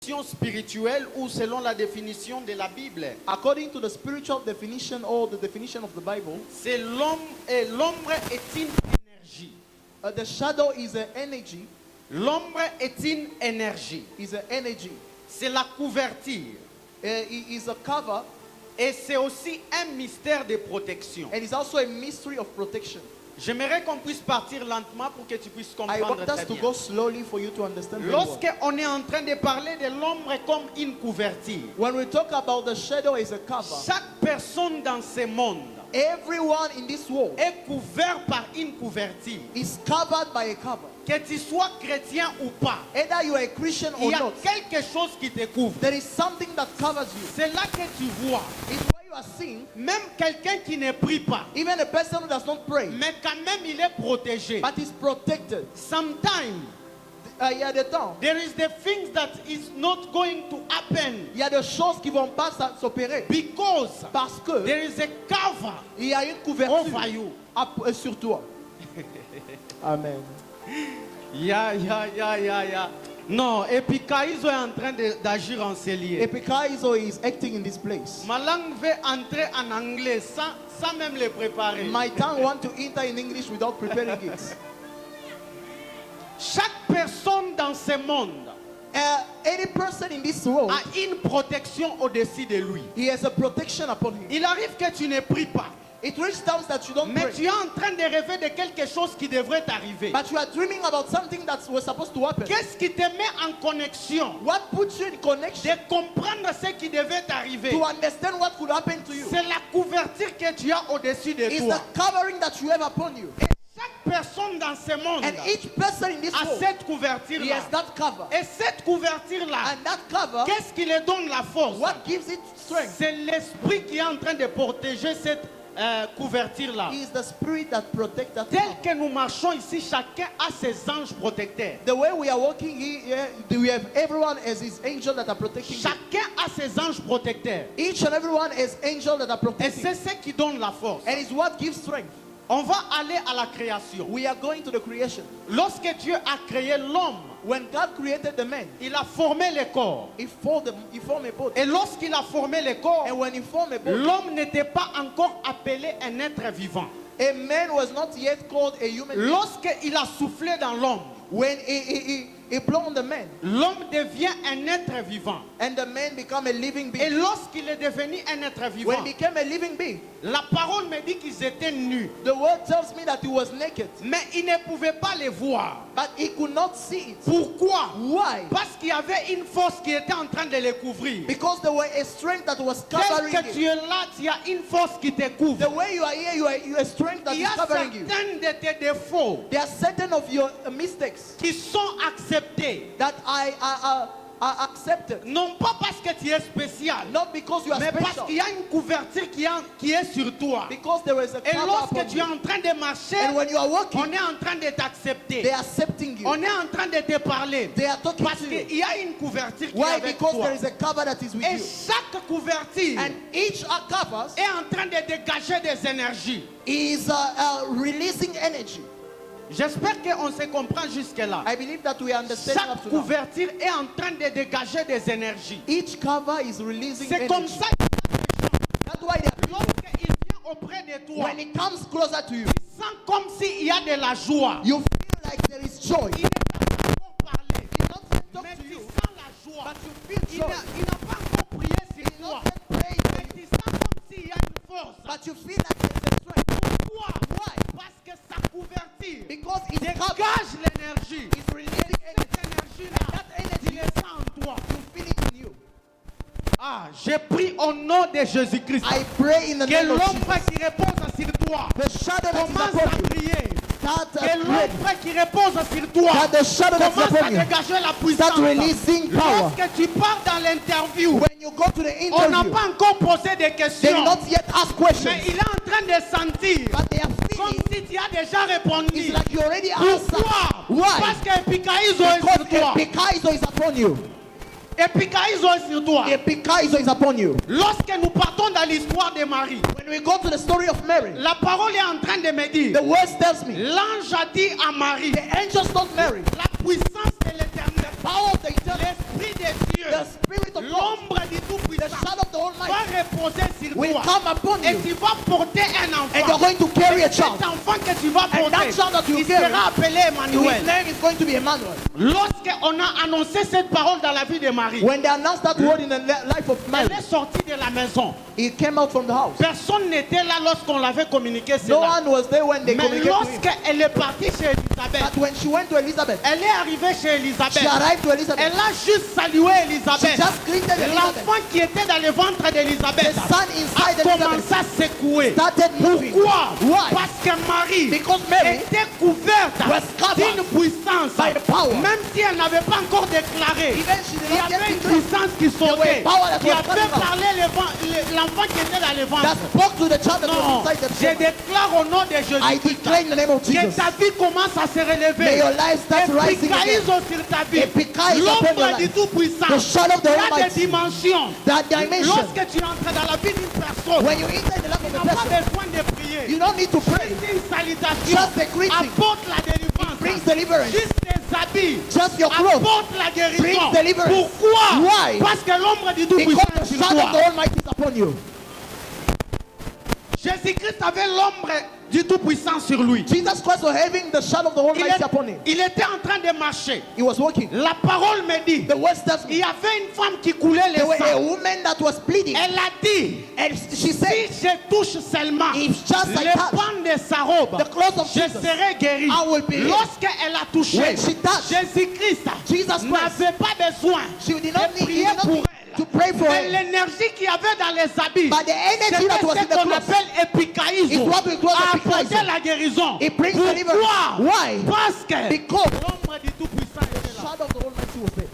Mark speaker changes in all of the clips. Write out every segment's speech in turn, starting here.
Speaker 1: définition spirituelle ou selon la définition de la Bible,
Speaker 2: According to the spiritual definition or the definition of the Bible,
Speaker 1: c'est l'homme et l'ombre est une énergie.
Speaker 2: the shadow is an energy.
Speaker 1: L'ombre est une énergie.
Speaker 2: Is an energy.
Speaker 1: C'est la couverture.
Speaker 2: It is a cover,
Speaker 1: Et c'est aussi un mystère de protection.
Speaker 2: and it's also a mystery of protection.
Speaker 1: J'aimerais qu'on puisse partir lentement pour que tu puisses
Speaker 2: I
Speaker 1: comprendre
Speaker 2: want
Speaker 1: très
Speaker 2: us to
Speaker 1: bien.
Speaker 2: go slowly for you to understand very well.
Speaker 1: Lorsqu'on est en train de parler de l'ombre comme une couverture,
Speaker 2: When we talk about the shadow as a cover,
Speaker 1: chaque personne dans ce monde
Speaker 2: everyone in this world
Speaker 1: est couvert par une couverture.
Speaker 2: is covered by a cover.
Speaker 1: Que tu sois chrétien ou pas,
Speaker 2: Either you are a Christian
Speaker 1: il
Speaker 2: or
Speaker 1: y a
Speaker 2: not,
Speaker 1: quelque chose qui te couvre.
Speaker 2: there is something that covers you.
Speaker 1: C'est là que tu vois,
Speaker 2: It's why you are seeing,
Speaker 1: même quelqu'un qui ne prie pas,
Speaker 2: even a person who does not pray,
Speaker 1: mais quand même il est protégé.
Speaker 2: but is protected.
Speaker 1: Sometimes
Speaker 2: Il y a des temps,
Speaker 1: there is the things that is not going to happen
Speaker 2: il y a des choses qui vont pas s'opérer
Speaker 1: because
Speaker 2: parce que
Speaker 1: there is a cover
Speaker 2: il y a une couverture
Speaker 1: over you.
Speaker 2: sur toi. Amen.
Speaker 1: Ya. Non, et puis Kaizo est en train d'agir en cellier.
Speaker 2: Epikaizo is acting in this place.
Speaker 1: Ma langue veut entrer en anglais sans même le préparer.
Speaker 2: My tongue want to enter in English without preparing it.
Speaker 1: Chaque personne dans ce monde
Speaker 2: Any person in this world,
Speaker 1: a une protection au-dessus de lui.
Speaker 2: he has a protection upon him.
Speaker 1: Il arrive que tu ne pries pas,
Speaker 2: It reaches times that you don't
Speaker 1: mais
Speaker 2: pray,
Speaker 1: tu es en train de rêver de quelque chose qui devrait t'arriver.
Speaker 2: but you are dreaming about something that was supposed to happen.
Speaker 1: Qu'est-ce qui te met en connexion
Speaker 2: What puts you in connection
Speaker 1: de comprendre ce qui devait t'arriver?
Speaker 2: to understand what could happen to you?
Speaker 1: C'est la couverture que tu as au-dessus de
Speaker 2: It's
Speaker 1: toi.
Speaker 2: the covering that you have upon you.
Speaker 1: Chaque personne dans ce monde
Speaker 2: And each person in this
Speaker 1: a
Speaker 2: world,
Speaker 1: cette
Speaker 2: he
Speaker 1: couverture-là.
Speaker 2: has that cover.
Speaker 1: Et cette couverture-là,
Speaker 2: And that cover,
Speaker 1: qu'est-ce qui lui donne la force?
Speaker 2: what gives it strength?
Speaker 1: C'est l'esprit qui est en train de protéger cette couverture-là.
Speaker 2: Is the spirit that protects that
Speaker 1: Tel
Speaker 2: cover.
Speaker 1: que nous marchons ici, chacun a ses anges protecteurs.
Speaker 2: The way we are walking here, we have everyone as his angel that are protecting you.
Speaker 1: Chacun a ses anges protecteurs.
Speaker 2: Each and everyone has angel that are
Speaker 1: Et
Speaker 2: protecting
Speaker 1: c'est
Speaker 2: you.
Speaker 1: ce qui donne la force.
Speaker 2: And it's what gives strength.
Speaker 1: On va aller à la création.
Speaker 2: We are going to the creation.
Speaker 1: Lorsque Dieu a créé l'homme,
Speaker 2: When God created the man,
Speaker 1: il a formé le corps.
Speaker 2: he formed a body.
Speaker 1: Et lorsqu'il a formé le corps,
Speaker 2: And when he formed a body,
Speaker 1: l'homme n'était pas encore appelé un être vivant.
Speaker 2: a man was not yet called a human being.
Speaker 1: Lorsqu'il a soufflé dans l'homme,
Speaker 2: When he blew on the man,
Speaker 1: l'homme devient un être vivant.
Speaker 2: and the man became a living
Speaker 1: Et
Speaker 2: being.
Speaker 1: lorsqu'il est devenu un être
Speaker 2: When
Speaker 1: vivant,
Speaker 2: he became a living being,
Speaker 1: la parole me dit qu'ils étaient nus.
Speaker 2: the word tells me that he was naked,
Speaker 1: Mais il ne pouvait pas les voir.
Speaker 2: but he could not see it.
Speaker 1: Pourquoi?
Speaker 2: Why?
Speaker 1: Parce qu'il y avait une force qui était en train de les couvrir.
Speaker 2: Because there was a strength that was
Speaker 1: Tel
Speaker 2: covering
Speaker 1: que tu
Speaker 2: you.
Speaker 1: es là, il y a une force qui te couvre.
Speaker 2: The way you are here, you are a strength that
Speaker 1: Il y
Speaker 2: is
Speaker 1: a
Speaker 2: covering you.
Speaker 1: certains de tes défauts
Speaker 2: There are certain of your mistakes
Speaker 1: qui sont acceptés.
Speaker 2: that are accepted,
Speaker 1: Non pas parce que tu es spécial,
Speaker 2: not because you are
Speaker 1: mais parce
Speaker 2: special,
Speaker 1: qu'il y a une couverture qui est sur toi.
Speaker 2: because there is a
Speaker 1: Et
Speaker 2: cover
Speaker 1: lorsque
Speaker 2: upon
Speaker 1: tu es
Speaker 2: you.
Speaker 1: en train de marcher,
Speaker 2: And when you are walking,
Speaker 1: on est en train de
Speaker 2: they
Speaker 1: t'accepter.
Speaker 2: are accepting you.
Speaker 1: On est en train de te parler.
Speaker 2: They are talking
Speaker 1: Parce
Speaker 2: to you.
Speaker 1: qu'il y a une couverture qui est
Speaker 2: Why?
Speaker 1: avec
Speaker 2: Because
Speaker 1: toi.
Speaker 2: there is a cover that is with
Speaker 1: Et
Speaker 2: you.
Speaker 1: chaque couverture
Speaker 2: And each covers
Speaker 1: est en train de dégager des énergies.
Speaker 2: is releasing energy.
Speaker 1: J'espère qu'on se comprend jusque-là.
Speaker 2: I believe that we understand up
Speaker 1: Chaque
Speaker 2: to now.
Speaker 1: couverture est en train de dégager des énergies.
Speaker 2: Each cover is releasing
Speaker 1: C'est comme
Speaker 2: energy.
Speaker 1: ça
Speaker 2: That's why they-
Speaker 1: lorsqu'il vient auprès de toi,
Speaker 2: when it comes closer to you,
Speaker 1: il sent comme s'il y a de la joie.
Speaker 2: you feel like there is joy.
Speaker 1: Il n'est pas encore parlé,
Speaker 2: He not yet talk
Speaker 1: mais
Speaker 2: to
Speaker 1: tu
Speaker 2: you,
Speaker 1: sens la joie.
Speaker 2: but you feel
Speaker 1: Il
Speaker 2: joy.
Speaker 1: n'a pas encore prié sur
Speaker 2: He
Speaker 1: toi,
Speaker 2: not yet prayed for
Speaker 1: mais
Speaker 2: you,
Speaker 1: tu sens comme s'il y a une force.
Speaker 2: but you feel like there is a strength.
Speaker 1: Pourquoi?
Speaker 2: Why?
Speaker 1: Parce que sa couverture
Speaker 2: Because it covers,
Speaker 1: dégage l'énergie.
Speaker 2: it's releasing energy.
Speaker 1: Cette énergie-là,
Speaker 2: That
Speaker 1: tu
Speaker 2: energy,
Speaker 1: le sens en toi.
Speaker 2: you feel it in you.
Speaker 1: Ah, j'ai pris au nom de Jésus-Christ.
Speaker 2: I pray in the
Speaker 1: Que
Speaker 2: name of
Speaker 1: l'ombre
Speaker 2: Jesus.
Speaker 1: qui repose sur toi
Speaker 2: The shadow that is
Speaker 1: commence
Speaker 2: upon
Speaker 1: à
Speaker 2: you,
Speaker 1: prier.
Speaker 2: start
Speaker 1: Que
Speaker 2: praying.
Speaker 1: l'ombre qui repose sur toi
Speaker 2: That the shadow that is
Speaker 1: commence à
Speaker 2: upon you,
Speaker 1: dégager la puissance.
Speaker 2: start releasing power.
Speaker 1: Lorsque tu pars dans l'interview,
Speaker 2: When you go to the
Speaker 1: on n'a
Speaker 2: interview,
Speaker 1: pas encore posé des
Speaker 2: they
Speaker 1: questions,
Speaker 2: not yet ask questions,
Speaker 1: mais il est en train de sentir
Speaker 2: but they are
Speaker 1: comme
Speaker 2: feeling
Speaker 1: si tu as déjà répondu.
Speaker 2: it's like you already answered.
Speaker 1: Pourquoi?
Speaker 2: Why?
Speaker 1: Parce qu'Epikaizo est sur
Speaker 2: Because
Speaker 1: toi.
Speaker 2: Epikaizo is upon you.
Speaker 1: Epikaizo est sur toi.
Speaker 2: Epikaizo is upon you.
Speaker 1: Lorsque nous partons dans l'histoire de Marie,
Speaker 2: When we go to the story of Mary,
Speaker 1: la parole est en train de me dire,
Speaker 2: the words tells me
Speaker 1: l'ange a dit à Marie,
Speaker 2: the angels told Mary,
Speaker 1: la puissance de l'éternel,
Speaker 2: power of the eternal,
Speaker 1: l'esprit de Dieu
Speaker 2: the The Spirit of God,
Speaker 1: l'ombre du
Speaker 2: the
Speaker 1: Tout-Puissant
Speaker 2: shadow of the
Speaker 1: va
Speaker 2: Almighty,
Speaker 1: reposer sur
Speaker 2: will
Speaker 1: toi.
Speaker 2: come upon
Speaker 1: Et
Speaker 2: you.
Speaker 1: tu vas porter un
Speaker 2: And you're
Speaker 1: enfant.
Speaker 2: going to carry a
Speaker 1: Cet
Speaker 2: child.
Speaker 1: enfant que tu vas
Speaker 2: And that
Speaker 1: porter,
Speaker 2: child that you
Speaker 1: il
Speaker 2: carry,
Speaker 1: sera appelé
Speaker 2: His
Speaker 1: Emmanuel.
Speaker 2: name is going to be Emmanuel.
Speaker 1: Lorsqu'on a annoncé cette parole dans la vie de Marie,
Speaker 2: When they announced that word in the life of
Speaker 1: elle
Speaker 2: Mary,
Speaker 1: est sortie de la maison.
Speaker 2: he came out from the house.
Speaker 1: Personne n'était là lorsqu'on l'avait communiqué
Speaker 2: No
Speaker 1: cela.
Speaker 2: one was there when they
Speaker 1: Mais
Speaker 2: communicated to him.
Speaker 1: lorsqu'elle est partie chez Elisabeth,
Speaker 2: But when she went to Elizabeth,
Speaker 1: elle est arrivée chez
Speaker 2: she
Speaker 1: Elisabeth.
Speaker 2: arrived to Elizabeth.
Speaker 1: Elle a juste salué
Speaker 2: She
Speaker 1: Elisabeth.
Speaker 2: just greeted Elizabeth.
Speaker 1: L'enfant qui était dans le ventre
Speaker 2: The
Speaker 1: d'Elisabeth
Speaker 2: son inside
Speaker 1: a commencé
Speaker 2: Elizabeth
Speaker 1: à secouer.
Speaker 2: started moving.
Speaker 1: Pourquoi?
Speaker 2: Why?
Speaker 1: Parce que Marie
Speaker 2: Because Mary
Speaker 1: était couverte
Speaker 2: was covered
Speaker 1: d'une puissance.
Speaker 2: by the power.
Speaker 1: Même si elle n'avait pas encore déclaré,
Speaker 2: Even she did
Speaker 1: il y
Speaker 2: not yet
Speaker 1: avait une
Speaker 2: declare
Speaker 1: puissance qui sautait,
Speaker 2: power that
Speaker 1: qui
Speaker 2: was
Speaker 1: avait
Speaker 2: coming out.
Speaker 1: parlé l'enfant qui était dans le
Speaker 2: that
Speaker 1: ventre.
Speaker 2: spoke to the child that
Speaker 1: Non,
Speaker 2: was inside the
Speaker 1: je
Speaker 2: woman.
Speaker 1: déclare au nom de
Speaker 2: I
Speaker 1: Jésus-Christ
Speaker 2: declare in the name of
Speaker 1: que
Speaker 2: Jesus.
Speaker 1: ta vie commence à se
Speaker 2: May
Speaker 1: relever.
Speaker 2: your life start rising again.
Speaker 1: Epikaïso sur ta vie.
Speaker 2: Epikaïso upon your
Speaker 1: L'ombre du
Speaker 2: life.
Speaker 1: Tout-Puissant.
Speaker 2: The shadow of the
Speaker 1: Il y a des
Speaker 2: Almighty.
Speaker 1: dimensions.
Speaker 2: That dimension.
Speaker 1: Lorsque tu entres dans la vie d'une personne,
Speaker 2: When you enter the life
Speaker 1: tu
Speaker 2: of
Speaker 1: n'as
Speaker 2: a
Speaker 1: pas
Speaker 2: person,
Speaker 1: besoin de prier.
Speaker 2: you don't need to pray.
Speaker 1: C'est une salutation.
Speaker 2: Just a greeting.
Speaker 1: Apporte la délivrance.
Speaker 2: Brings deliverance.
Speaker 1: Juste tes habits.
Speaker 2: Just your clothes.
Speaker 1: Apporte la guérison.
Speaker 2: Brings deliverance.
Speaker 1: Pourquoi?
Speaker 2: Why?
Speaker 1: Parce que l'ombre du Tout-Puissant
Speaker 2: Because
Speaker 1: est
Speaker 2: the
Speaker 1: sur
Speaker 2: shadow of the
Speaker 1: toi.
Speaker 2: Almighty is upon you.
Speaker 1: Jésus-Christ avait l'ombre du Tout-Puissant sur lui.
Speaker 2: Jesus Christ was having the shadow of the Almighty upon him.
Speaker 1: Il était en train de marcher.
Speaker 2: He was walking.
Speaker 1: La parole me dit,
Speaker 2: The word tells
Speaker 1: il
Speaker 2: me
Speaker 1: y avait une femme qui coulait le
Speaker 2: there was a
Speaker 1: sang.
Speaker 2: woman that was bleeding.
Speaker 1: Elle a dit,
Speaker 2: And she
Speaker 1: si
Speaker 2: said,
Speaker 1: je touche seulement
Speaker 2: If just I
Speaker 1: le
Speaker 2: touch
Speaker 1: pan de sa robe,
Speaker 2: the clothes of
Speaker 1: je
Speaker 2: Jesus,
Speaker 1: serai guéri.
Speaker 2: I will be healed.
Speaker 1: Lorsqu'elle a touché
Speaker 2: When she touched
Speaker 1: Jésus-Christ,
Speaker 2: Jesus Christ,
Speaker 1: n'avait pas besoin
Speaker 2: she did not
Speaker 1: de
Speaker 2: need
Speaker 1: prier
Speaker 2: not
Speaker 1: pour
Speaker 2: need
Speaker 1: elle.
Speaker 2: to pray for
Speaker 1: Mais
Speaker 2: her.
Speaker 1: l'énergie qu'il y avait dans les habits,
Speaker 2: But the energy
Speaker 1: c'était
Speaker 2: that was in
Speaker 1: ce
Speaker 2: the
Speaker 1: qu'on
Speaker 2: clothes
Speaker 1: appelle épikaïso,
Speaker 2: is what we call
Speaker 1: a
Speaker 2: epikaïso.
Speaker 1: apporté la guérison.
Speaker 2: It brings
Speaker 1: Pourquoi?
Speaker 2: deliverance. Why?
Speaker 1: Parce que
Speaker 2: Because
Speaker 1: l'ombre du Tout-Puissant
Speaker 2: the
Speaker 1: était là.
Speaker 2: shadow of the Almighty was there.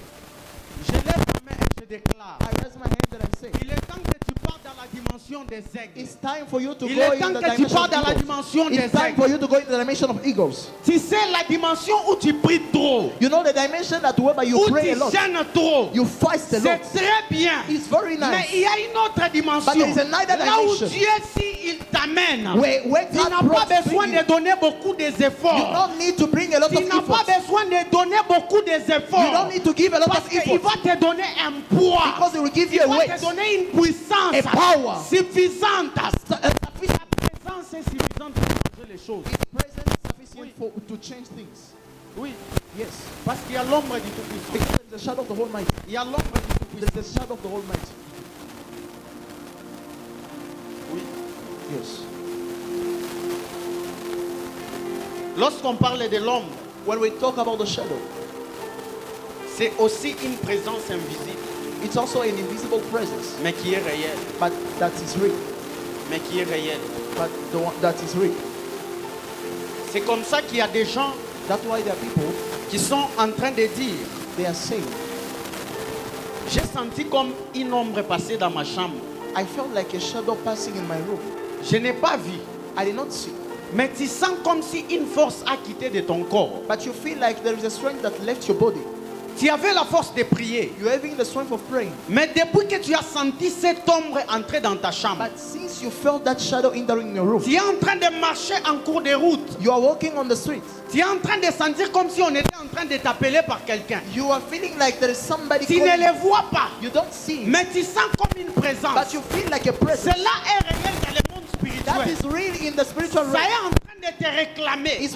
Speaker 1: Je lève ma main et je déclare.
Speaker 2: I raise my hand and I say,
Speaker 1: Il est temps que tu partes dans la dimension des aigles.
Speaker 2: it's time for you to
Speaker 1: Il
Speaker 2: go
Speaker 1: est
Speaker 2: in
Speaker 1: temps
Speaker 2: the
Speaker 1: que tu
Speaker 2: dimension
Speaker 1: partes dans la
Speaker 2: of eagles.
Speaker 1: dimension des
Speaker 2: It's time
Speaker 1: aigles.
Speaker 2: for you to go into the dimension of eagles.
Speaker 1: Tu sais la dimension où tu pries trop,
Speaker 2: You know the dimension that whereby you
Speaker 1: où
Speaker 2: pray a
Speaker 1: tu
Speaker 2: lot,
Speaker 1: gênes trop.
Speaker 2: you fast a
Speaker 1: C'est
Speaker 2: lot.
Speaker 1: très bien.
Speaker 2: It's very
Speaker 1: Mais
Speaker 2: nice.
Speaker 1: il y a une autre dimension.
Speaker 2: But there is another
Speaker 1: Là où
Speaker 2: dimension.
Speaker 1: Dieu, s'il t'amène,
Speaker 2: When
Speaker 1: tu
Speaker 2: God
Speaker 1: n'as pas
Speaker 2: brings
Speaker 1: besoin
Speaker 2: you,
Speaker 1: de donner beaucoup
Speaker 2: you
Speaker 1: d'efforts.
Speaker 2: don't need to bring a lot
Speaker 1: Tu
Speaker 2: of
Speaker 1: n'as pas
Speaker 2: effort.
Speaker 1: besoin de donner beaucoup
Speaker 2: You
Speaker 1: d'efforts.
Speaker 2: don't need to give a lot
Speaker 1: Parce
Speaker 2: of
Speaker 1: qu'il
Speaker 2: effort.
Speaker 1: va te donner un poids.
Speaker 2: Because it will give
Speaker 1: Il
Speaker 2: you a
Speaker 1: va
Speaker 2: weight.
Speaker 1: te donner une puissance
Speaker 2: A power.
Speaker 1: suffisante.
Speaker 2: So,
Speaker 1: La présence est suffisante pour changer les choses.
Speaker 2: His presence is sufficient to change things.
Speaker 1: Oui,
Speaker 2: Yes.
Speaker 1: parce qu'il y a l'ombre du Tout-Puissant.
Speaker 2: Because there is the shadow of the Almighty.
Speaker 1: Il y a l'ombre du
Speaker 2: There
Speaker 1: Tout-Puissant.
Speaker 2: is the shadow of the Almighty.
Speaker 1: Oui.
Speaker 2: Yes.
Speaker 1: Lorsqu'on parle de l'ombre,
Speaker 2: When we talk about the shadow,
Speaker 1: c'est aussi une présence invisible,
Speaker 2: it's also an invisible presence,
Speaker 1: mais qui est réelle.
Speaker 2: but that is real.
Speaker 1: Mais qui est réelle.
Speaker 2: But the one that is real.
Speaker 1: C'est comme ça qu'il y a des gens
Speaker 2: That's why there are people,
Speaker 1: qui sont en train de dire,
Speaker 2: they are saying,
Speaker 1: j'ai senti comme une ombre passer dans ma chambre.
Speaker 2: I felt like a shadow passing in my room.
Speaker 1: Je n'ai pas vu,
Speaker 2: I did not see.
Speaker 1: mais tu sens comme si une force a quitté de ton corps.
Speaker 2: But you feel like there is a strength that left your body.
Speaker 1: Tu avais la force de prier,
Speaker 2: You're having the strength of praying.
Speaker 1: mais depuis que tu as senti cette ombre entrer dans ta chambre,
Speaker 2: But since you felt that shadow entering your room,
Speaker 1: tu es en train de marcher en cours de route.
Speaker 2: you are walking on the street.
Speaker 1: Tu es en train de sentir comme si on était en train de t'appeler par quelqu'un.
Speaker 2: You are feeling like there is somebody
Speaker 1: Tu ne
Speaker 2: calling.
Speaker 1: les vois pas,
Speaker 2: You don't see it,
Speaker 1: mais tu sens comme une présence.
Speaker 2: but you feel like a presence.
Speaker 1: Cela est réel dans le monde
Speaker 2: That
Speaker 1: spirituel.
Speaker 2: is real in the spiritual
Speaker 1: Ça
Speaker 2: realm.
Speaker 1: est en train de te réclamer.
Speaker 2: It's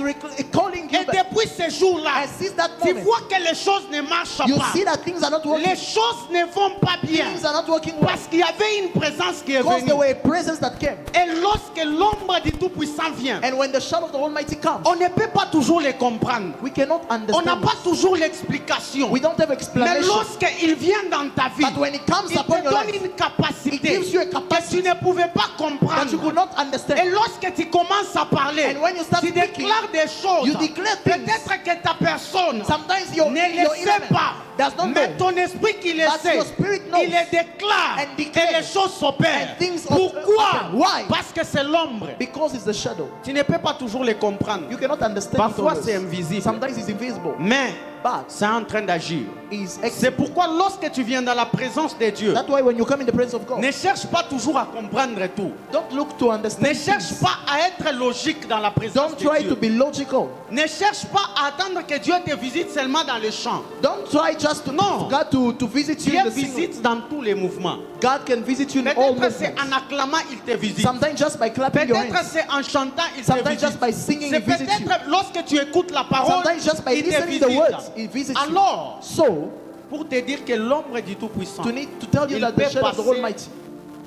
Speaker 2: calling you
Speaker 1: Et
Speaker 2: back.
Speaker 1: depuis ce jour-là,
Speaker 2: And since that
Speaker 1: tu
Speaker 2: moment,
Speaker 1: vois que les choses ne marchent
Speaker 2: you
Speaker 1: pas.
Speaker 2: see that things are not working.
Speaker 1: Les choses ne vont pas bien.
Speaker 2: Things are not working well.
Speaker 1: Parce qu'il y avait une présence qui est
Speaker 2: Because
Speaker 1: venue.
Speaker 2: there were a presence that came.
Speaker 1: Et lorsque l'ombre du Tout-Puissant vient,
Speaker 2: And when the shadow of the Almighty comes,
Speaker 1: on ne peut pas toujours les comprendre.
Speaker 2: we cannot
Speaker 1: On n'a
Speaker 2: understand.
Speaker 1: pas
Speaker 2: it.
Speaker 1: toujours l'explication.
Speaker 2: We don't have
Speaker 1: Mais
Speaker 2: explanation.
Speaker 1: lorsqu'il vient dans ta vie,
Speaker 2: But when it comes
Speaker 1: il
Speaker 2: upon
Speaker 1: te
Speaker 2: your
Speaker 1: donne
Speaker 2: life,
Speaker 1: une capacité
Speaker 2: it gives you a
Speaker 1: que
Speaker 2: capacity
Speaker 1: tu ne pouvais pas
Speaker 2: that you
Speaker 1: comprendre.
Speaker 2: could not
Speaker 1: Et
Speaker 2: understand.
Speaker 1: lorsque tu commences à parler,
Speaker 2: And when you start
Speaker 1: tu
Speaker 2: speaking,
Speaker 1: déclares des choses.
Speaker 2: you declare things.
Speaker 1: Peut-être que ta personne
Speaker 2: Sometimes your
Speaker 1: ne le sait
Speaker 2: element
Speaker 1: pas.
Speaker 2: does not
Speaker 1: Mais
Speaker 2: know.
Speaker 1: ton esprit qui le
Speaker 2: But
Speaker 1: sait,
Speaker 2: your spirit knows.
Speaker 1: il le déclare
Speaker 2: And
Speaker 1: et
Speaker 2: declares.
Speaker 1: les choses s'opèrent.
Speaker 2: And things
Speaker 1: Pourquoi?
Speaker 2: happen. Why?
Speaker 1: Parce que c'est l'ombre.
Speaker 2: Because it's the shadow.
Speaker 1: Tu ne peux pas toujours les comprendre.
Speaker 2: You cannot understand it
Speaker 1: Parfois
Speaker 2: always.
Speaker 1: c'est invisible.
Speaker 2: Sometimes it's invisible.
Speaker 1: Mais
Speaker 2: but
Speaker 1: c'est en train d'agir.
Speaker 2: is
Speaker 1: C'est
Speaker 2: excellent.
Speaker 1: pourquoi lorsque tu viens dans la présence de Dieu,
Speaker 2: That's why when you come in the presence of God,
Speaker 1: ne cherche pas toujours à comprendre tout.
Speaker 2: don't look to understand
Speaker 1: Ne cherche
Speaker 2: things.
Speaker 1: pas à être logique dans la présence
Speaker 2: Don't
Speaker 1: de
Speaker 2: try
Speaker 1: Dieu.
Speaker 2: to be logical.
Speaker 1: Ne cherche pas à attendre que Dieu te visite seulement dans le champ.
Speaker 2: Don't try just to
Speaker 1: No.
Speaker 2: God to visit you
Speaker 1: Dieu
Speaker 2: in the single.
Speaker 1: visite dans tous les mouvements.
Speaker 2: God can visit you in all
Speaker 1: Peut-être c'est
Speaker 2: movements.
Speaker 1: en acclamant, il te visite.
Speaker 2: Sometimes just by clapping your
Speaker 1: Peut-être
Speaker 2: hands.
Speaker 1: c'est en chantant, il te
Speaker 2: Sometimes
Speaker 1: visite.
Speaker 2: just by singing,
Speaker 1: C'est
Speaker 2: he visits you.
Speaker 1: peut-être lorsque tu écoutes la parole,
Speaker 2: Sometimes just by
Speaker 1: il te
Speaker 2: listening
Speaker 1: visite.
Speaker 2: the words, he visits you.
Speaker 1: Alors,
Speaker 2: So,
Speaker 1: pour te dire que l'ombre du Tout-Puissant
Speaker 2: to tell you
Speaker 1: Il
Speaker 2: that
Speaker 1: peut
Speaker 2: the shadow of the
Speaker 1: passer
Speaker 2: Almighty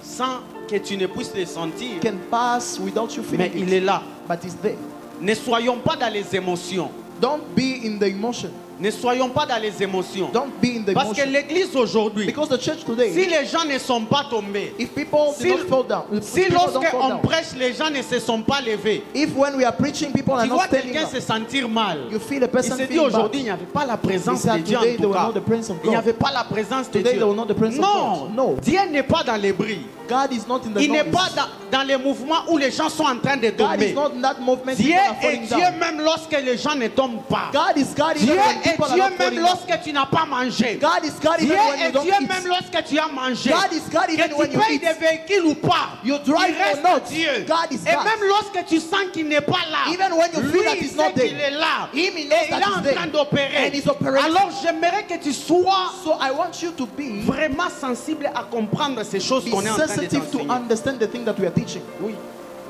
Speaker 1: sans que tu ne puisses le sentir,
Speaker 2: can pass without you
Speaker 1: mais
Speaker 2: feeling
Speaker 1: il est
Speaker 2: it,
Speaker 1: là.
Speaker 2: but it's there.
Speaker 1: Ne soyons pas dans les émotions.
Speaker 2: Don't be in the emotion.
Speaker 1: Ne soyons pas dans les émotions.
Speaker 2: Don't be in the
Speaker 1: Parce que
Speaker 2: emotion.
Speaker 1: l'église aujourd'hui,
Speaker 2: Because the church
Speaker 1: si
Speaker 2: today,
Speaker 1: les gens ne sont pas tombés,
Speaker 2: if people
Speaker 1: si-
Speaker 2: do not fall down, if
Speaker 1: si
Speaker 2: people don't fall
Speaker 1: lorsqu'on
Speaker 2: down,
Speaker 1: prêche, les gens ne se sont pas levés,
Speaker 2: if when we are preaching people are
Speaker 1: tu
Speaker 2: not
Speaker 1: vois
Speaker 2: standing
Speaker 1: quelqu'un
Speaker 2: up,
Speaker 1: se sentir mal.
Speaker 2: you feel a
Speaker 1: Il
Speaker 2: person
Speaker 1: se dit
Speaker 2: feeling
Speaker 1: aujourd'hui, il
Speaker 2: bad.
Speaker 1: n'y avait pas la présence
Speaker 2: He said,
Speaker 1: de Dieu en
Speaker 2: today
Speaker 1: tout
Speaker 2: there
Speaker 1: cas.
Speaker 2: was not the presence of
Speaker 1: Il n'y
Speaker 2: God.
Speaker 1: avait pas la présence de
Speaker 2: Today
Speaker 1: Dieu.
Speaker 2: there was not the presence of
Speaker 1: Non,
Speaker 2: God. No.
Speaker 1: Dieu n'est pas dans les bris.
Speaker 2: God is not in the
Speaker 1: Il n'est
Speaker 2: noise.
Speaker 1: pas dans les mouvements où les gens sont en train de
Speaker 2: God
Speaker 1: tomber.
Speaker 2: is not in that movement.
Speaker 1: Dieu
Speaker 2: People are
Speaker 1: est
Speaker 2: falling
Speaker 1: Dieu
Speaker 2: down.
Speaker 1: même lorsque les gens ne tombent pas.
Speaker 2: God is God even
Speaker 1: Dieu
Speaker 2: when
Speaker 1: est
Speaker 2: people are
Speaker 1: Dieu
Speaker 2: not
Speaker 1: même
Speaker 2: falling down.
Speaker 1: lorsque tu n'as pas mangé.
Speaker 2: God is God
Speaker 1: Dieu
Speaker 2: even when you
Speaker 1: est
Speaker 2: don't
Speaker 1: Dieu
Speaker 2: eat.
Speaker 1: même lorsque tu as mangé.
Speaker 2: God is God even
Speaker 1: Que
Speaker 2: when
Speaker 1: tu
Speaker 2: you
Speaker 1: payes
Speaker 2: eat.
Speaker 1: des véhicules ou pas.
Speaker 2: You
Speaker 1: Il
Speaker 2: drive
Speaker 1: reste
Speaker 2: or not.
Speaker 1: Dieu.
Speaker 2: God is
Speaker 1: Et
Speaker 2: God.
Speaker 1: même lorsque tu sens qu'il n'est pas là,
Speaker 2: Even when you
Speaker 1: lui,
Speaker 2: feel that
Speaker 1: il
Speaker 2: he's
Speaker 1: sait
Speaker 2: not there.
Speaker 1: qu'il est là.
Speaker 2: Him, he
Speaker 1: Et
Speaker 2: knows
Speaker 1: il
Speaker 2: that
Speaker 1: est en
Speaker 2: he's there.
Speaker 1: train d'opérer.
Speaker 2: And he's operating.
Speaker 1: Alors j'aimerais que tu sois
Speaker 2: So I want you to be
Speaker 1: vraiment sensible à comprendre ces choses qu'on est en train de
Speaker 2: sensitive to
Speaker 1: t'enseigner.
Speaker 2: understand the thing that we are teaching.
Speaker 1: Oui.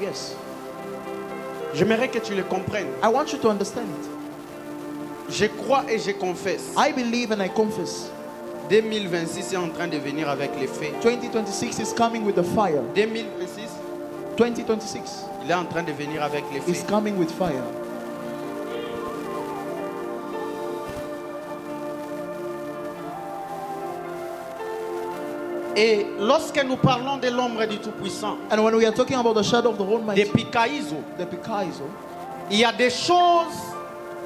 Speaker 2: Yes.
Speaker 1: J'aimerais que tu le comprennes.
Speaker 2: I want you to understand it.
Speaker 1: Je crois et je confesse.
Speaker 2: I believe and I confess.
Speaker 1: 2026 est en train de venir avec les faits.
Speaker 2: 2026 is coming with the fire.
Speaker 1: 2026,
Speaker 2: 2026
Speaker 1: il est en train de venir avec les
Speaker 2: is
Speaker 1: faits.
Speaker 2: coming with fire.
Speaker 1: Et lorsque nous parlons de l'ombre du Tout-Puissant,
Speaker 2: And when we are talking about the shadow of the Almighty,
Speaker 1: des Pikaïzo,
Speaker 2: the Pikaizo,
Speaker 1: il y a des choses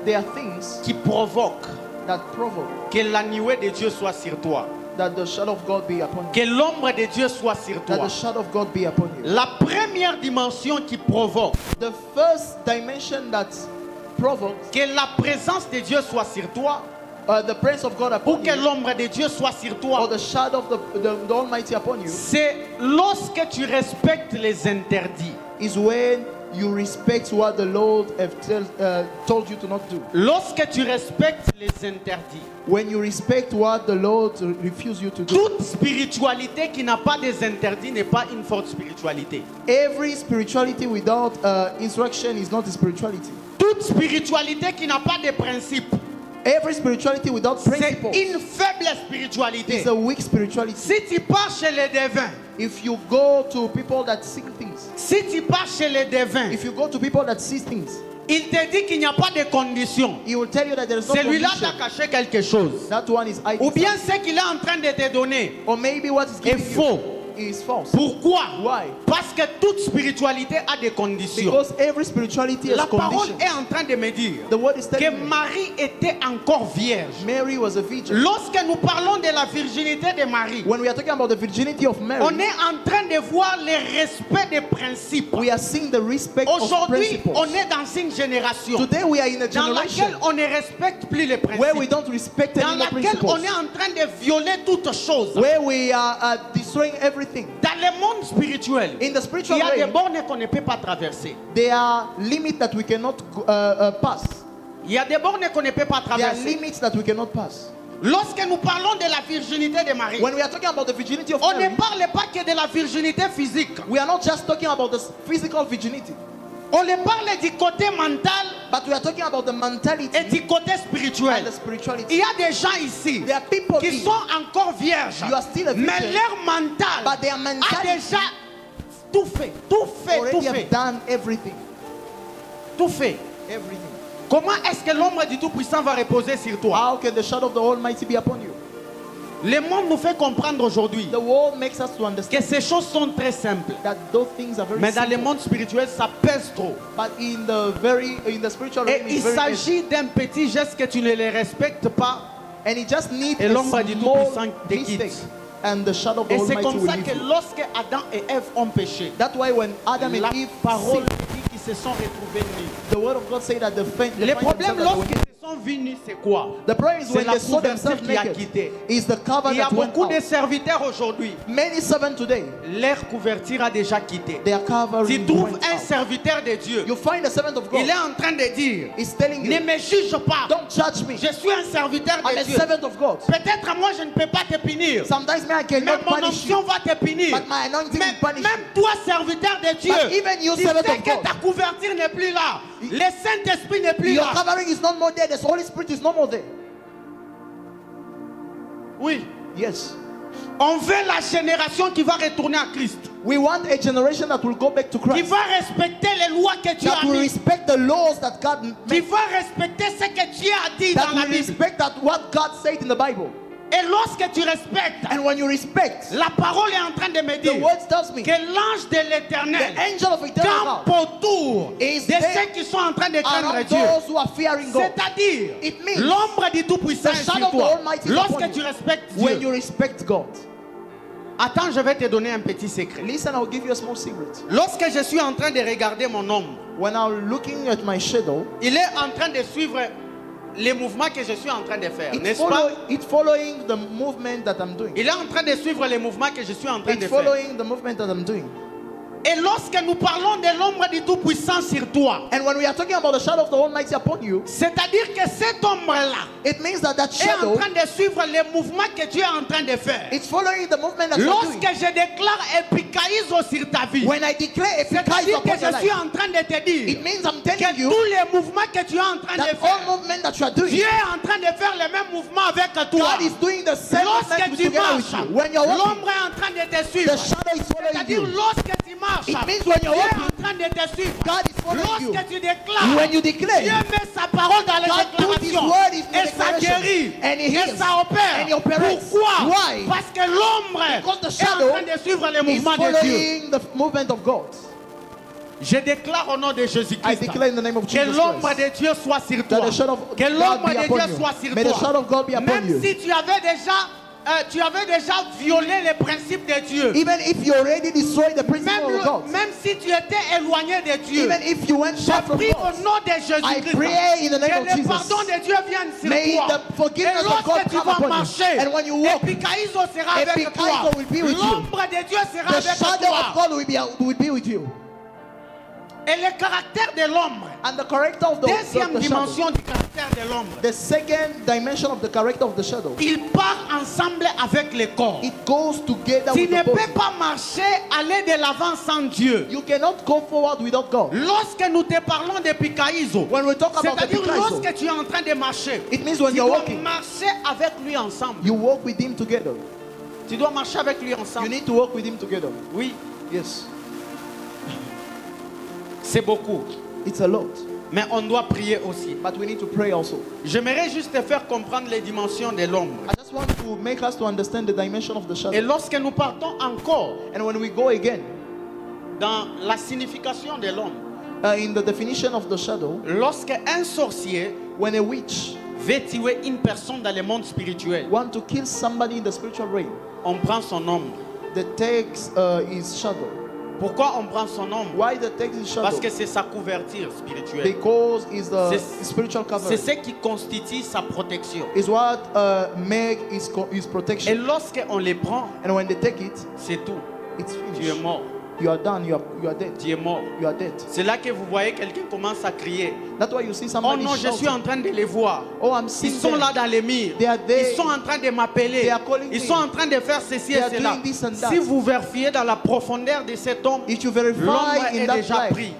Speaker 2: there are things
Speaker 1: qui provoquent
Speaker 2: that provoke
Speaker 1: que la nuée de Dieu soit sur toi.
Speaker 2: that the shadow of God be upon you.
Speaker 1: Que l'ombre de Dieu soit sur
Speaker 2: That
Speaker 1: toi.
Speaker 2: the shadow of God be upon you.
Speaker 1: La première dimension qui provoque
Speaker 2: The first dimension that provokes
Speaker 1: que la présence de Dieu soit sur toi,
Speaker 2: the presence of God
Speaker 1: ou
Speaker 2: upon
Speaker 1: que
Speaker 2: you,
Speaker 1: l'ombre de Dieu soit sur
Speaker 2: or
Speaker 1: toi,
Speaker 2: the shadow of the Almighty upon you,
Speaker 1: c'est lorsque tu respectes les interdits.
Speaker 2: is when you respect what the Lord have told you to not do.
Speaker 1: Lorsque tu respectes les interdits.
Speaker 2: When you respect what the Lord refused you to do.
Speaker 1: Toute spiritualité qui n'a pas des interdits n'est pas une forte spiritualité.
Speaker 2: Every spirituality without instruction is not a spirituality.
Speaker 1: Toute spiritualité qui n'a pas de principes,
Speaker 2: Every spirituality without
Speaker 1: c'est
Speaker 2: principles
Speaker 1: une faible spiritualité.
Speaker 2: is a weak spirituality.
Speaker 1: Si tu pars chez les devins,
Speaker 2: If you go to people that see things,
Speaker 1: si tu pars chez les devins,
Speaker 2: if you go to people that see things,
Speaker 1: il te dit qu'il n'y a pas de conditions.
Speaker 2: he will tell you that there is no
Speaker 1: Celui-là
Speaker 2: condition.
Speaker 1: t'a caché quelque chose.
Speaker 2: That one is hiding
Speaker 1: Ou bien
Speaker 2: something.
Speaker 1: ce qu'il est en train de te donner
Speaker 2: Or maybe what is
Speaker 1: est
Speaker 2: giving
Speaker 1: faux.
Speaker 2: you is false.
Speaker 1: Pourquoi?
Speaker 2: Why?
Speaker 1: Parce que toute spiritualité a des conditions.
Speaker 2: Because every spirituality has
Speaker 1: La parole
Speaker 2: conditions.
Speaker 1: est en train de me dire
Speaker 2: The word is
Speaker 1: que
Speaker 2: telling me
Speaker 1: Marie était encore vierge.
Speaker 2: Mary was a virgin.
Speaker 1: Lorsque nous parlons de la virginité de Marie,
Speaker 2: When we are talking about the virginity of Mary,
Speaker 1: on est en train de voir le respect des principes.
Speaker 2: we are seeing the respect of
Speaker 1: Aujourd'hui,
Speaker 2: principles.
Speaker 1: on est dans une génération
Speaker 2: Today we are in a
Speaker 1: dans
Speaker 2: generation
Speaker 1: laquelle on ne respecte plus les
Speaker 2: where we
Speaker 1: principes,
Speaker 2: don't respect
Speaker 1: dans
Speaker 2: any of the
Speaker 1: laquelle on
Speaker 2: principles,
Speaker 1: est en train de violer toutes choses.
Speaker 2: where we are destroying everything.
Speaker 1: Dans le monde spirituel,
Speaker 2: In the
Speaker 1: il
Speaker 2: spiritual
Speaker 1: y a des
Speaker 2: realm,
Speaker 1: bornes qu'on ne peut pas traverser.
Speaker 2: there are limits that we cannot pass.
Speaker 1: Il y a des bornes qu'on ne peut pas
Speaker 2: There are
Speaker 1: traverser.
Speaker 2: limits that we cannot pass.
Speaker 1: Lorsque nous parlons de la virginité de Marie,
Speaker 2: When we are talking about the virginity of
Speaker 1: on
Speaker 2: Mary,
Speaker 1: ne parle pas que de la virginité physique.
Speaker 2: we are not just talking about the physical virginity,
Speaker 1: On ne parle du côté mental
Speaker 2: but we are talking about the mentality
Speaker 1: et du côté
Speaker 2: and
Speaker 1: spirituel.
Speaker 2: the spirituality.
Speaker 1: Il y a des gens ici
Speaker 2: There are people
Speaker 1: qui
Speaker 2: here,
Speaker 1: sont encore vierges,
Speaker 2: you are still a
Speaker 1: mais
Speaker 2: virgin,
Speaker 1: leur mental
Speaker 2: but their
Speaker 1: a
Speaker 2: mentality
Speaker 1: déjà tout fait, tout fait, tout
Speaker 2: already have
Speaker 1: fait,
Speaker 2: done everything.
Speaker 1: tout fait.
Speaker 2: Everything.
Speaker 1: Comment est-ce que l'ombre du Tout-Puissant va reposer sur toi?
Speaker 2: How can the shadow of the Almighty be upon you?
Speaker 1: Le monde nous fait comprendre aujourd'hui
Speaker 2: The world makes us to
Speaker 1: que
Speaker 2: understand
Speaker 1: ces choses sont très simples.
Speaker 2: that those things are very
Speaker 1: Mais dans le
Speaker 2: simple.
Speaker 1: monde spirituel, ça pèse trop.
Speaker 2: But in the spiritual
Speaker 1: Et
Speaker 2: realm,
Speaker 1: il
Speaker 2: it's very heavy.
Speaker 1: s'agit d'un petit geste que tu ne les respectes pas.
Speaker 2: And it just needs
Speaker 1: Et
Speaker 2: a
Speaker 1: l'ombre du
Speaker 2: small
Speaker 1: Tout-Puissant te quitte.
Speaker 2: mistake, and the shadow of the
Speaker 1: Et c'est
Speaker 2: Almighty
Speaker 1: comme
Speaker 2: will
Speaker 1: ça
Speaker 2: leave
Speaker 1: que
Speaker 2: you.
Speaker 1: lorsque Adam et Ève ont péché,
Speaker 2: That's why when Adam
Speaker 1: la
Speaker 2: and Eve
Speaker 1: parole
Speaker 2: sinned,
Speaker 1: dit qu'ils se sont retrouvés nus.
Speaker 2: the word of God say that the
Speaker 1: Le problème lorsqu'ils se sont venus, c'est quoi?
Speaker 2: The problem is
Speaker 1: C'est
Speaker 2: when
Speaker 1: la
Speaker 2: they saw
Speaker 1: couverture
Speaker 2: themselves
Speaker 1: qui a
Speaker 2: naked.
Speaker 1: quitté.
Speaker 2: Is the cover
Speaker 1: Il y a
Speaker 2: that went
Speaker 1: beaucoup de
Speaker 2: out.
Speaker 1: serviteurs aujourd'hui.
Speaker 2: Many servants today,
Speaker 1: Leur couverture a déjà quitté.
Speaker 2: their
Speaker 1: Tu
Speaker 2: covering
Speaker 1: trouves
Speaker 2: went
Speaker 1: un
Speaker 2: out.
Speaker 1: serviteur de Dieu.
Speaker 2: You find a servant of
Speaker 1: Il
Speaker 2: God.
Speaker 1: est en train de dire,
Speaker 2: He's telling
Speaker 1: ne
Speaker 2: you,
Speaker 1: me juge pas.
Speaker 2: don't judge me.
Speaker 1: Je suis un serviteur
Speaker 2: I'm
Speaker 1: de
Speaker 2: a
Speaker 1: Dieu.
Speaker 2: servant of God.
Speaker 1: Peut-être moi je ne peux pas te punir.
Speaker 2: Sometimes me I
Speaker 1: Mais
Speaker 2: cannot
Speaker 1: mon
Speaker 2: punish
Speaker 1: onction
Speaker 2: you,
Speaker 1: va te punir.
Speaker 2: but my anointing
Speaker 1: Même,
Speaker 2: will punish
Speaker 1: même
Speaker 2: you.
Speaker 1: toi, serviteur de Dieu,
Speaker 2: But even you,
Speaker 1: tu
Speaker 2: servant
Speaker 1: sais
Speaker 2: of
Speaker 1: que
Speaker 2: God,
Speaker 1: ta couverture n'est plus là. Le Saint-Esprit n'est plus
Speaker 2: your
Speaker 1: là.
Speaker 2: covering is not more there. The Holy Spirit is no more there.
Speaker 1: Oui.
Speaker 2: Yes.
Speaker 1: On veut la génération qui va retourner à Christ.
Speaker 2: We want a generation that will go back to
Speaker 1: Qui
Speaker 2: Christ.
Speaker 1: va respecter les lois que tu
Speaker 2: That
Speaker 1: as
Speaker 2: will
Speaker 1: mises.
Speaker 2: respect the laws that God
Speaker 1: Qui
Speaker 2: made.
Speaker 1: va respecter ce que Dieu a dit
Speaker 2: That
Speaker 1: dans la
Speaker 2: will
Speaker 1: Bible.
Speaker 2: respect that what God said in the Bible.
Speaker 1: Et lorsque tu respectes,
Speaker 2: And when you respect,
Speaker 1: la parole est en train de me
Speaker 2: the
Speaker 1: dire
Speaker 2: word tells me
Speaker 1: que l'ange de
Speaker 2: the
Speaker 1: l'Éternel
Speaker 2: angel of eternal
Speaker 1: campe
Speaker 2: God
Speaker 1: autour de
Speaker 2: is there
Speaker 1: ceux qui sont en train de craindre
Speaker 2: around
Speaker 1: Dieu.
Speaker 2: those who are fearing God.
Speaker 1: C'est-à-dire,
Speaker 2: It means
Speaker 1: l'ombre du Tout-Puissant
Speaker 2: the
Speaker 1: est
Speaker 2: shadow
Speaker 1: sur
Speaker 2: of the
Speaker 1: toi.
Speaker 2: Almighty is
Speaker 1: Lorsque
Speaker 2: upon
Speaker 1: tu
Speaker 2: you.
Speaker 1: respectes
Speaker 2: When you
Speaker 1: Dieu.
Speaker 2: respect God.
Speaker 1: Attends, je vais te donner un petit secret.
Speaker 2: Listen, I'll give you a small secret.
Speaker 1: Lorsque je suis en train de regarder mon ombre,
Speaker 2: When I'm looking at my shadow,
Speaker 1: il est en train de suivre les mouvements que je suis en train de faire, n'est-ce pas?
Speaker 2: it's following the movement that I'm doing.
Speaker 1: Il est en train de suivre les mouvements que je suis en train de
Speaker 2: It's
Speaker 1: faire.
Speaker 2: following the movement that I'm doing.
Speaker 1: Et lorsque nous parlons de l'ombre du Tout-Puissant sur toi,
Speaker 2: And when we are talking about the shadow of the Almighty upon you,
Speaker 1: c'est-à-dire que cette ombre-là
Speaker 2: it means that that
Speaker 1: est en
Speaker 2: shadow,
Speaker 1: train de suivre les mouvements que tu es en train de faire.
Speaker 2: it's following the movement that you're
Speaker 1: Lorsque
Speaker 2: doing.
Speaker 1: je déclare épicaiso sur ta vie,
Speaker 2: When I declare a
Speaker 1: c'est-à-dire que
Speaker 2: upon your
Speaker 1: je suis
Speaker 2: life,
Speaker 1: en train de te
Speaker 2: it
Speaker 1: dire
Speaker 2: means I'm
Speaker 1: que
Speaker 2: telling you
Speaker 1: tous les mouvements que tu es en train de
Speaker 2: that
Speaker 1: faire,
Speaker 2: all movement that you are doing,
Speaker 1: Dieu est en train de faire les mêmes mouvements avec toi.
Speaker 2: God is doing the same
Speaker 1: Lorsque
Speaker 2: movement
Speaker 1: tu
Speaker 2: together with
Speaker 1: marches,
Speaker 2: you. When you're walking,
Speaker 1: l'ombre est en train de te suivre.
Speaker 2: the shadow is following
Speaker 1: C'est-à-dire
Speaker 2: you.
Speaker 1: lorsque tu marches,
Speaker 2: It means when you're
Speaker 1: Dieu est
Speaker 2: walking,
Speaker 1: en train de te suivre.
Speaker 2: God is following you.
Speaker 1: Lorsque tu déclares,
Speaker 2: When you declare,
Speaker 1: Dieu met sa parole dans les
Speaker 2: God put His
Speaker 1: déclarations
Speaker 2: word in the
Speaker 1: et ça
Speaker 2: declaration.
Speaker 1: guérit
Speaker 2: And He
Speaker 1: et
Speaker 2: heals.
Speaker 1: ça opère.
Speaker 2: And He operates.
Speaker 1: Pourquoi?
Speaker 2: Why?
Speaker 1: Parce que l'ombre
Speaker 2: Because the
Speaker 1: est en
Speaker 2: shadow
Speaker 1: train de suivre les
Speaker 2: is
Speaker 1: mouvements de Dieu.
Speaker 2: following the movement of God.
Speaker 1: Je déclare au nom de
Speaker 2: I
Speaker 1: Jésus-Christ
Speaker 2: declare in the name of
Speaker 1: que
Speaker 2: Jesus
Speaker 1: l'ombre
Speaker 2: Christ
Speaker 1: de Dieu soit sur
Speaker 2: that
Speaker 1: toi.
Speaker 2: the shadow of
Speaker 1: Que
Speaker 2: God
Speaker 1: l'ombre
Speaker 2: be
Speaker 1: de
Speaker 2: upon
Speaker 1: Dieu
Speaker 2: you.
Speaker 1: soit sur
Speaker 2: May the
Speaker 1: toi.
Speaker 2: shadow of God be upon
Speaker 1: Même
Speaker 2: you.
Speaker 1: si tu avais déjà violé les principes de Dieu.
Speaker 2: Even if you already destroyed the principle of God,
Speaker 1: Même si tu étais éloigné de Dieu.
Speaker 2: even if you went far
Speaker 1: Je
Speaker 2: from
Speaker 1: prie au
Speaker 2: God,
Speaker 1: nom de
Speaker 2: I
Speaker 1: Jésus-Christ
Speaker 2: pray in the name
Speaker 1: que
Speaker 2: of
Speaker 1: le
Speaker 2: Jesus.
Speaker 1: pardon de Dieu vienne sur
Speaker 2: May
Speaker 1: toi.
Speaker 2: the forgiveness
Speaker 1: Et
Speaker 2: of God
Speaker 1: lorsque tu
Speaker 2: come
Speaker 1: vas
Speaker 2: upon you.
Speaker 1: marcher,
Speaker 2: And when you walk,
Speaker 1: Epikaizo sera avec
Speaker 2: Epikaizo
Speaker 1: toi.
Speaker 2: will be with you.
Speaker 1: L'ombre de Dieu sera
Speaker 2: the
Speaker 1: avec
Speaker 2: shadow
Speaker 1: toi.
Speaker 2: of God will be with you.
Speaker 1: Et le caractère de l'ombre,
Speaker 2: And the character of the
Speaker 1: deuxième
Speaker 2: shadow,
Speaker 1: dimension du caractère de l'ombre,
Speaker 2: the second dimension of the character of the shadow,
Speaker 1: il part ensemble avec le corps.
Speaker 2: it goes together
Speaker 1: Tu
Speaker 2: with
Speaker 1: ne
Speaker 2: the body.
Speaker 1: peux pas marcher, aller de l'avant sans Dieu.
Speaker 2: You cannot go forward without God.
Speaker 1: Lorsque nous te parlons de Pikaïzo,
Speaker 2: When we talk about the
Speaker 1: c'est-à-dire
Speaker 2: Pikaïzo,
Speaker 1: lorsque tu es en train de marcher,
Speaker 2: it means when
Speaker 1: tu
Speaker 2: you're
Speaker 1: dois
Speaker 2: walking,
Speaker 1: marcher avec lui ensemble.
Speaker 2: you walk with Him together.
Speaker 1: Tu dois marcher avec lui
Speaker 2: You
Speaker 1: ensemble.
Speaker 2: need to walk with Him together.
Speaker 1: Oui,
Speaker 2: Yes,
Speaker 1: c'est beaucoup.
Speaker 2: it's a lot.
Speaker 1: Mais on doit prier aussi.
Speaker 2: But we need to pray also.
Speaker 1: J'aimerais juste te faire comprendre les dimensions de l'ombre.
Speaker 2: I just want to make us to understand the dimension of the
Speaker 1: Et
Speaker 2: shadow.
Speaker 1: lorsque nous partons encore
Speaker 2: And when we go again
Speaker 1: dans la signification de l'ombre,
Speaker 2: in the definition of the shadow,
Speaker 1: lorsque un sorcier
Speaker 2: when a witch
Speaker 1: veut tuer une personne dans le monde spirituel,
Speaker 2: want to kill somebody in the spiritual realm,
Speaker 1: on prend son ombre.
Speaker 2: that takes his shadow.
Speaker 1: Pourquoi on prend son ombre?
Speaker 2: Why that takes his shadow?
Speaker 1: Parce que c'est sa couverture spirituelle.
Speaker 2: Because it's the
Speaker 1: C'est-
Speaker 2: spiritual cover.
Speaker 1: C'est ce qui constitue sa protection.
Speaker 2: Is what make his
Speaker 1: Et
Speaker 2: protection.
Speaker 1: lorsqu'on les prend,
Speaker 2: And when they take it,
Speaker 1: c'est tout.
Speaker 2: it's
Speaker 1: Tu es
Speaker 2: finished.
Speaker 1: mort.
Speaker 2: You are done. You are dead.
Speaker 1: Tu es mort.
Speaker 2: You are dead.
Speaker 1: C'est là que vous voyez quelqu'un commence à crier.
Speaker 2: That's why you see
Speaker 1: Oh
Speaker 2: somebody
Speaker 1: non, je suis
Speaker 2: shouting.
Speaker 1: en train de les voir.
Speaker 2: Oh, I'm
Speaker 1: Ils
Speaker 2: seeing
Speaker 1: sont
Speaker 2: them.
Speaker 1: là dans les murs.
Speaker 2: They are there.
Speaker 1: Ils sont en train de m'appeler.
Speaker 2: They are calling
Speaker 1: Ils
Speaker 2: me.
Speaker 1: sont en train de faire ceci
Speaker 2: They
Speaker 1: et
Speaker 2: are
Speaker 1: cela.
Speaker 2: doing this and that.
Speaker 1: Si vous vérifiez dans la profondeur de cet homme,
Speaker 2: If you verify
Speaker 1: l'ombre
Speaker 2: in
Speaker 1: est
Speaker 2: that
Speaker 1: déjà
Speaker 2: life,
Speaker 1: pris.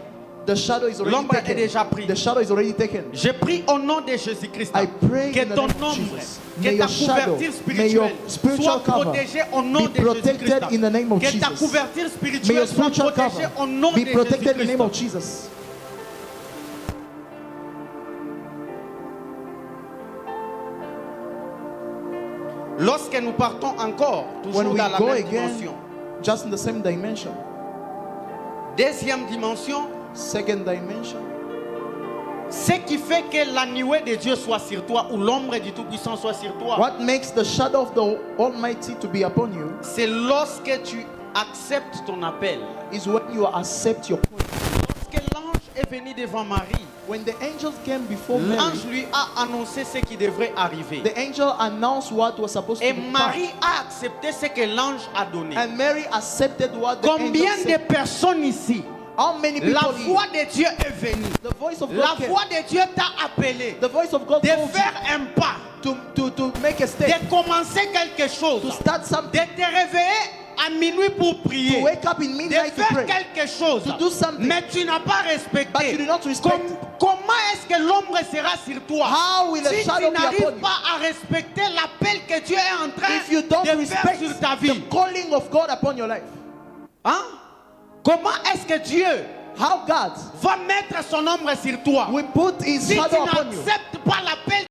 Speaker 2: the shadow is already
Speaker 1: L'ombre est
Speaker 2: taken.
Speaker 1: déjà pris.
Speaker 2: The shadow is already taken.
Speaker 1: Je prie au nom de Jésus-Christ
Speaker 2: I pray
Speaker 1: que
Speaker 2: in the
Speaker 1: ton
Speaker 2: name of
Speaker 1: ombre,
Speaker 2: Jesus.
Speaker 1: que
Speaker 2: May
Speaker 1: ta
Speaker 2: your shadow,
Speaker 1: couverture
Speaker 2: may your
Speaker 1: spirituelle
Speaker 2: spiritual
Speaker 1: soit
Speaker 2: cover
Speaker 1: protégée au nom
Speaker 2: be
Speaker 1: de
Speaker 2: protected
Speaker 1: Jésus-Christ.
Speaker 2: in the name of
Speaker 1: Que ta
Speaker 2: Jesus.
Speaker 1: couverture
Speaker 2: May your
Speaker 1: spirituelle soit
Speaker 2: spiritual
Speaker 1: protégée au nom
Speaker 2: cover
Speaker 1: de
Speaker 2: be protected in the name of
Speaker 1: Jésus-Christ.
Speaker 2: Jesus.
Speaker 1: Lorsque nous partons encore,
Speaker 2: When
Speaker 1: toujours
Speaker 2: we
Speaker 1: dans la
Speaker 2: go
Speaker 1: même
Speaker 2: again,
Speaker 1: dimension.
Speaker 2: just in the same dimension.
Speaker 1: Deuxième dimension,
Speaker 2: Second dimension.
Speaker 1: ce qui fait que la nuée de Dieu soit sur toi ou l'ombre du Tout-Puissant soit sur toi,
Speaker 2: What makes the shadow of the Almighty to be upon you
Speaker 1: c'est lorsque tu acceptes ton appel.
Speaker 2: is when you accept your calling.
Speaker 1: Lorsque l'ange est venu devant Marie,
Speaker 2: When the angels came before Mary,
Speaker 1: l'ange lui a annoncé ce qui devrait arriver.
Speaker 2: the angel announced what was supposed to
Speaker 1: Et
Speaker 2: be
Speaker 1: Marie a accepté ce que l'ange a donné.
Speaker 2: and Mary accepted what the angel
Speaker 1: Combien de
Speaker 2: said.
Speaker 1: personnes ici,
Speaker 2: How many people
Speaker 1: la
Speaker 2: here?
Speaker 1: voix de Dieu est venue,
Speaker 2: The voice of
Speaker 1: la
Speaker 2: God came.
Speaker 1: voix de Dieu t'a appelé
Speaker 2: The voice of God
Speaker 1: de
Speaker 2: told you
Speaker 1: faire un pas,
Speaker 2: to make a step,
Speaker 1: de commencer quelque chose,
Speaker 2: to start
Speaker 1: de
Speaker 2: something,
Speaker 1: te réveiller à minuit pour prier,
Speaker 2: to wake up in
Speaker 1: de
Speaker 2: midnight to
Speaker 1: faire
Speaker 2: pray.
Speaker 1: quelque chose,
Speaker 2: To do something.
Speaker 1: mais tu n'as pas
Speaker 2: But
Speaker 1: respecté.
Speaker 2: you do not respect.
Speaker 1: Comment est-ce que l'ombre sera sur toi
Speaker 2: How will the
Speaker 1: si tu
Speaker 2: shadow be upon
Speaker 1: n'arrives
Speaker 2: you?
Speaker 1: pas à respecter l'appel que Dieu est en train
Speaker 2: If you don't
Speaker 1: de faire
Speaker 2: respect
Speaker 1: sur ta
Speaker 2: the
Speaker 1: vie?
Speaker 2: calling of God upon your life?
Speaker 1: Hein? Comment est-ce que Dieu
Speaker 2: How God
Speaker 1: va mettre son ombre sur toi
Speaker 2: will put His
Speaker 1: si tu
Speaker 2: shadow upon you?
Speaker 1: n'acceptes pas l'appel